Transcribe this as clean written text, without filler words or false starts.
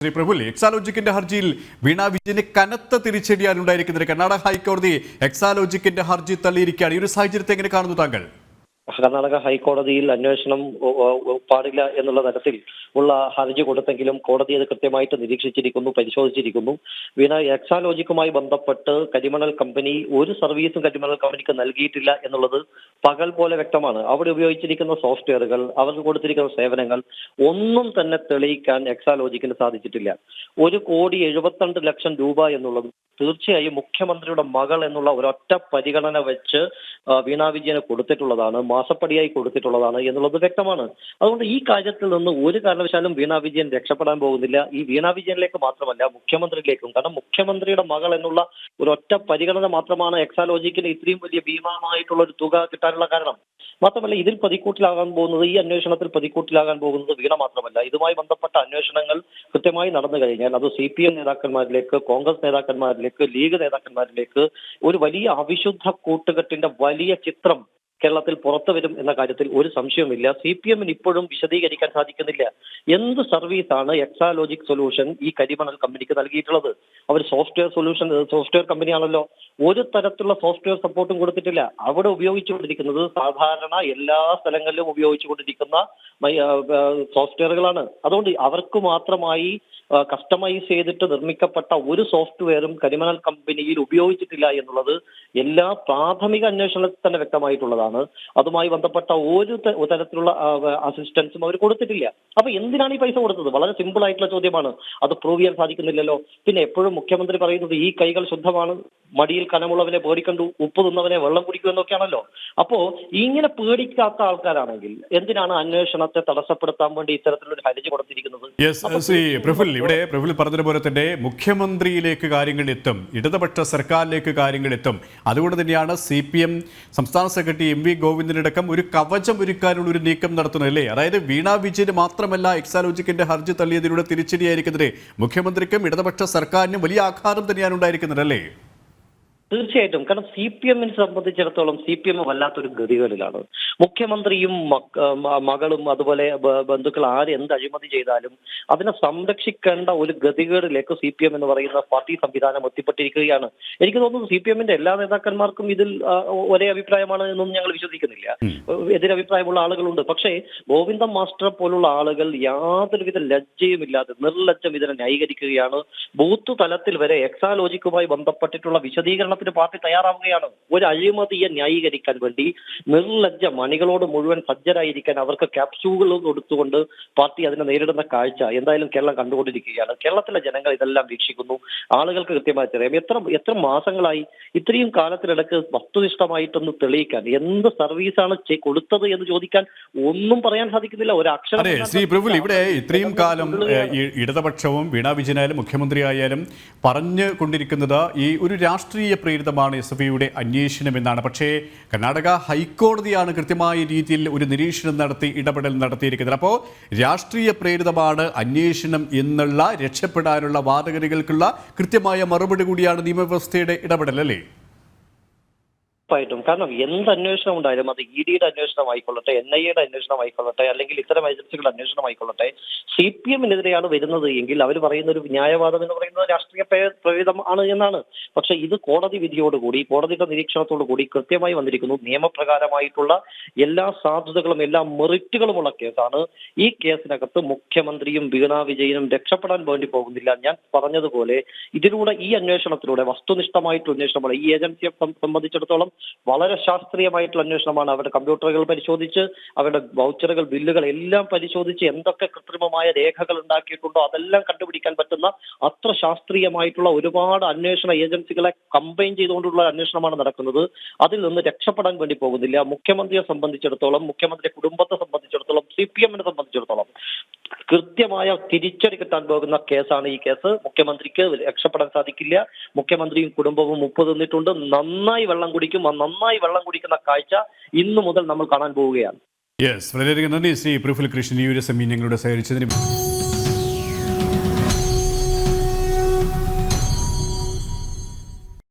ശ്രീ പ്രഫുൽ, എക്സാലോജിക്കിന്റെ ഹർജിയിൽ വീണ വിജയന് കനത്ത തിരിച്ചടിയാണ് ഉണ്ടായിരിക്കുന്നത്. കർണാടക ഹൈക്കോടതി എക്സാലോജിക്കിന്റെ ഹർജി തള്ളിയിരിക്കുകയാണ്. ഈ ഒരു സാഹചര്യത്തെ എങ്ങനെ കാണുന്നു താങ്കൾ? കർണാടക ഹൈക്കോടതിയിൽ അന്വേഷണം പാടില്ല എന്നുള്ള തരത്തിൽ ഉള്ള ഹർജി കൊടുത്തെങ്കിലും കോടതി അത് കൃത്യമായിട്ട് നിരീക്ഷിച്ചിരിക്കുന്നു, പരിശോധിച്ചിരിക്കുന്നു. വീണ എക്സാലോജിക്കുമായി ബന്ധപ്പെട്ട് കരിമണൽ കമ്പനി ഒരു സർവീസും കരിമണൽ കമ്പനിക്ക് നൽകിയിട്ടില്ല എന്നുള്ളത് പകൽ പോലെ വ്യക്തമാണ്. അവിടെ ഉപയോഗിച്ചിരിക്കുന്ന സോഫ്റ്റ്വെയറുകൾ, അവർക്ക് കൊടുത്തിരിക്കുന്ന സേവനങ്ങൾ ഒന്നും തന്നെ തെളിയിക്കാൻ എക്സാലോജിക്കിന് സാധിച്ചിട്ടില്ല. 1,72,00,000 രൂപ എന്നുള്ളത് തീർച്ചയായും മുഖ്യമന്ത്രിയുടെ മകൾ എന്നുള്ള ഒരൊറ്റ പരിഗണന വെച്ച് വീണ വിജയന് കൊടുത്തിട്ടുള്ളതാണ്, മാസപ്പടിയായി കൊടുത്തിട്ടുള്ളതാണ് എന്നുള്ളത് വ്യക്തമാണ്. അതുകൊണ്ട് ഈ കാര്യത്തിൽ നിന്ന് ഒരു കാരണവശാലും വീണ വിജയൻ രക്ഷപ്പെടാൻ പോകുന്നില്ല. ഈ വീണ വിജയനിലേക്ക് മാത്രമല്ല, മുഖ്യമന്ത്രിയിലേക്കും. കാരണം മുഖ്യമന്ത്രിയുടെ മകൾ എന്നുള്ള ഒരൊറ്റ പരിഗണന മാത്രമാണ് എക്സാലോജിക്കിന് ഇത്രയും വലിയ ഭീമമായിട്ടുള്ള ഒരു തുക കിട്ടാനുള്ള കാരണം. മാത്രമല്ല, ഇതിൽ പ്രതിക്കൂട്ടിലാകാൻ പോകുന്നത്, ഈ അന്വേഷണത്തിൽ പ്രതിക്കൂട്ടിലാകാൻ പോകുന്നത് വീണ മാത്രമല്ല. ഇതുമായി ബന്ധപ്പെട്ട അന്വേഷണങ്ങൾ കൃത്യമായി നടന്നു കഴിഞ്ഞാൽ അത് CPM നേതാക്കന്മാരിലേക്ക്, കോൺഗ്രസ് നേതാക്കന്മാരിലേക്ക്, ലീഗ് നേതാക്കന്മാരിലേക്ക് ഒരു വലിയ അവിശുദ്ധ കൂട്ടുകെട്ടിന്റെ വലിയ ചിത്രം കേരളത്തിൽ പുറത്തു വരും എന്ന കാര്യത്തിൽ ഒരു സംശയവുമില്ല. CPM-ന് ഇപ്പോഴും വിശദീകരിക്കാൻ സാധിക്കുന്നില്ല എന്ത് സർവീസാണ് എക്സാലോജിക് സൊല്യൂഷൻ ഈ കരിമണൽ കമ്പനിക്ക് നൽകിയിട്ടുള്ളത്. അവർ സോഫ്റ്റ്വെയർ കമ്പനിയാണല്ലോ. ഒരു തരത്തിലുള്ള സോഫ്റ്റ്വെയർ സപ്പോർട്ടും കൊടുത്തിട്ടില്ല. അവിടെ ഉപയോഗിച്ചുകൊണ്ടിരിക്കുന്നത് സാധാരണ എല്ലാ സ്ഥലങ്ങളിലും ഉപയോഗിച്ചുകൊണ്ടിരിക്കുന്ന സോഫ്റ്റ്വെയറുകളാണ്. അതുകൊണ്ട് അവർക്ക് മാത്രമായി കസ്റ്റമൈസ് ചെയ്തിട്ട് നിർമ്മിക്കപ്പെട്ട ഒരു സോഫ്റ്റ്വെയറും കരിമണൽ കമ്പനിയിൽ ഉപയോഗിച്ചിട്ടില്ല എന്നുള്ളത് എല്ലാ പ്രാഥമിക അന്വേഷണത്തിൽ തന്നെ വ്യക്തമായിട്ടുള്ളതാണ്. അതുമായി ബന്ധപ്പെട്ട ഒരു തരത്തിലുള്ള അസിസ്റ്റൻസും അവർ കൊടുത്തിട്ടില്ല. അപ്പൊ എന്തിനാണ് ഈ പൈസ കൊടുത്തത്? വളരെ സിമ്പിൾ ആയിട്ടുള്ള ചോദ്യമാണ്. അത് പ്രൂവ് ചെയ്യാൻ സാധിക്കുന്നില്ലല്ലോ. പിന്നെ എപ്പോഴും മുഖ്യമന്ത്രി പറയുന്നത് ഈ കൈകൾ ശുദ്ധമാണ്, മടിയിൽ കനമുള്ളവനെ പേടിക്കണ്ടു, ഉപ്പ് തിന്നവനെ വെള്ളം കുടിക്കൂ എന്നൊക്കെയാണല്ലോ. അപ്പോ ഇങ്ങനെ പേടിക്കാത്ത ആൾക്കാരാണെങ്കിൽ എന്തിനാണ് അന്വേഷണത്തെ തടസ്സപ്പെടുത്താൻ വേണ്ടി ഇത്തരത്തിലൊരു ഹർജി കൊടുത്തിരിക്കുന്നത്? ഇവിടെ പ്രഫുൽ പറഞ്ഞതുപോലെ തന്നെ മുഖ്യമന്ത്രിയിലേക്ക് കാര്യങ്ങൾ എത്തും, ഇടതുപക്ഷ സർക്കാരിലേക്ക് കാര്യങ്ങൾ എത്തും. അതുകൊണ്ട് തന്നെയാണ് CPM സംസ്ഥാന സെക്രട്ടറി MV ഗോവിന്ദനടക്കം ഒരു കവചം ഒരുക്കാനുള്ള ഒരു നീക്കം നടത്തുന്നത്, അല്ലേ? അതായത് വീണ വിജയന് മാത്രമല്ല എക്സാലോജിക്കിന്റെ ഹർജി തള്ളിയതിലൂടെ തിരിച്ചടിയായിരിക്കുന്നത് മുഖ്യമന്ത്രിക്കും ഇടതുപക്ഷ സർക്കാരിനും വലിയ ആഘാതം തന്നെയാണ് ഉണ്ടായിരിക്കുന്നത്, അല്ലേ? തീർച്ചയായിട്ടും. കാരണം CPM-നെ സംബന്ധിച്ചിടത്തോളം CPM വല്ലാത്തൊരു ഗതികേടിലാണ്. മുഖ്യമന്ത്രിയും മകളും അതുപോലെ ബന്ധുക്കൾ എന്ത് അഴിമതി ചെയ്താലും അതിനെ സംരക്ഷിക്കേണ്ട ഒരു ഗതികേടിലേക്ക് CPM എന്ന് പറയുന്ന പാർട്ടി സംവിധാനം എത്തിപ്പെട്ടിരിക്കുകയാണ്. എനിക്ക് തോന്നുന്നു CPM-ന്റെ എല്ലാ നേതാക്കന്മാർക്കും ഇതിൽ ഒരേ അഭിപ്രായമാണ് എന്നൊന്നും ഞങ്ങൾ വിശ്വസിക്കുന്നില്ല. എതിരഭിപ്രായമുള്ള ആളുകളുണ്ട്. പക്ഷേ ഗോവിന്ദൻ മാസ്റ്റർ പോലുള്ള ആളുകൾ യാതൊരുവിധ ലജ്ജയുമില്ലാതെ നിർലജ്ജം ഇതിനെ ന്യായീകരിക്കുകയാണ്. ബൂത്ത് തലത്തിൽ വരെ എക്സാലോജിക്കുമായി ബന്ധപ്പെട്ടിട്ടുള്ള വിശദീകരണം പാർട്ടി തയ്യാറാവുകയാണ്. ഒരു അഴിമതിയെ ന്യായീകരിക്കാൻ വേണ്ടി നിർലജ്ജ മണികളോട് മുഴുവൻ സജ്ജരായിരിക്കാൻ അവർക്ക് ക്യാപ്സ്യൂളുകൾ കൊടുത്തുകൊണ്ട് പാർട്ടി അതിനെ നേരിടുന്ന കാഴ്ച എന്തായാലും കേരളം കണ്ടുകൊണ്ടിരിക്കുകയാണ്. കേരളത്തിലെ ജനങ്ങൾ ഇതെല്ലാം വീക്ഷിക്കുന്നു. ആളുകൾക്ക് കൃത്യമായി അറിയാം. എത്ര മാസങ്ങളായി ഇത്രയും കാലത്തിനിടക്ക് വസ്തുനിഷ്ഠമായിട്ടൊന്ന് തെളിയിക്കാൻ എന്ത് സർവീസാണ് കൊടുത്തത് എന്ന് ചോദിക്കാൻ ഒന്നും പറയാൻ സാധിക്കുന്നില്ല. ഒരു അക്ഷരം. ശ്രീ പ്രഫുൽ, ഇവിടെ ഇത്രയും കാലം ഇടതുപക്ഷവും വീണ വിജയനായാലും മുഖ്യമന്ത്രിയായാലും പറഞ്ഞു കൊണ്ടിരിക്കുന്നത് ഈ ഒരു രാഷ്ട്രീയ പ്രേരിതമാണ് SFIയുടെ അന്വേഷണം എന്നാണ്. പക്ഷേ കർണാടക ഹൈക്കോടതിയാണ് കൃത്യമായ രീതിയിൽ ഒരു നിരീക്ഷണം നടത്തി ഇടപെടൽ നടത്തിയിരിക്കുന്നത്. അപ്പോൾ രാഷ്ട്രീയ പ്രേരിതമാണ് അന്വേഷണം എന്നുള്ള രക്ഷപ്പെടാനുള്ള വാദഗതികൾക്കുള്ള കൃത്യമായ മറുപടി കൂടിയാണ് നിയമവ്യവസ്ഥയുടെ ഇടപെടൽ, അല്ലേ? കാരണം എന്ത് അന്വേഷണം ഉണ്ടായാലും അത് ED-യുടെ അന്വേഷണം ആയിക്കൊള്ളട്ടെ, NIA-യുടെ അന്വേഷണം ആയിക്കൊള്ളട്ടെ, അല്ലെങ്കിൽ ഇത്തരം ഏജൻസികളുടെ അന്വേഷണം ആയിക്കൊള്ളട്ടെ, CPM-നെതിരെയാണ് വരുന്നത് എങ്കിൽ അവർ പറയുന്ന ഒരു ന്യായവാദം എന്ന് പറയുന്നത് രാഷ്ട്രീയ പ്രേരിതം ആണ് എന്നാണ്. പക്ഷെ ഇത് കോടതി വിധിയോടുകൂടി, കോടതിയുടെ നിരീക്ഷണത്തോടു കൂടി കൃത്യമായി വന്നിരിക്കുന്നു. നിയമപ്രകാരമായിട്ടുള്ള എല്ലാ സാധ്യതകളും എല്ലാ മെറിറ്റുകളുമുള്ള കേസാണ്. ഈ കേസിനകത്ത് മുഖ്യമന്ത്രിയും വീണ വിജയനും രക്ഷപ്പെടാൻ വേണ്ടി പോകുന്നില്ല. ഞാൻ പറഞ്ഞതുപോലെ ഇതിലൂടെ, ഈ അന്വേഷണത്തിലൂടെ വസ്തുനിഷ്ഠമായിട്ടുള്ള അന്വേഷണമാണ്. ഈ ഏജൻസിയെ സംബന്ധിച്ചിടത്തോളം വളരെ ശാസ്ത്രീയമായിട്ടുള്ള അന്വേഷണമാണ്. അവരുടെ കമ്പ്യൂട്ടറുകൾ പരിശോധിച്ച്, അവരുടെ വൗച്ചറുകൾ, ബില്ലുകൾ എല്ലാം പരിശോധിച്ച് എന്തൊക്കെ കൃത്രിമമായ രേഖകൾ ഉണ്ടാക്കിയിട്ടുണ്ടോ അതെല്ലാം കണ്ടുപിടിക്കാൻ പറ്റുന്ന അത്ര ശാസ്ത്രീയമായിട്ടുള്ള ഒരുപാട് അന്വേഷണ ഏജൻസികളെ കമ്പൈൻ ചെയ്തുകൊണ്ടുള്ള അന്വേഷണമാണ് നടക്കുന്നത്. അതിൽ നിന്ന് രക്ഷപ്പെടാൻ വേണ്ടി പോകുന്നില്ല. മുഖ്യമന്ത്രിയെ സംബന്ധിച്ചിടത്തോളം, മുഖ്യമന്ത്രിയുടെ കുടുംബത്തെ സംബന്ധിച്ചിടത്തോളം, CPM-നെ സംബന്ധിച്ചിടത്തോളം കൃത്യമായ തിരിച്ചടി കിട്ടാൻ പോകുന്ന കേസാണ് ഈ കേസ്. മുഖ്യമന്ത്രിക്ക് രക്ഷപ്പെടാൻ സാധിക്കില്ല. മുഖ്യമന്ത്രിയും കുടുംബവും ഉപ്പ് തിന്നിട്ടുണ്ട്. നന്നായി വെള്ളം കുടിക്കും. ആ നന്നായി വെള്ളം കുടിക്കുന്ന കാഴ്ച ഇന്നു മുതൽ നമ്മൾ കാണാൻ പോവുകയാണ്. വളരെയധികം നന്ദി ശ്രീ പ്രഫുൽ കൃഷ്ണൻ, ഈ ഒരു സമയം ഞങ്ങളുടെ സഹകരിച്ചതിന്.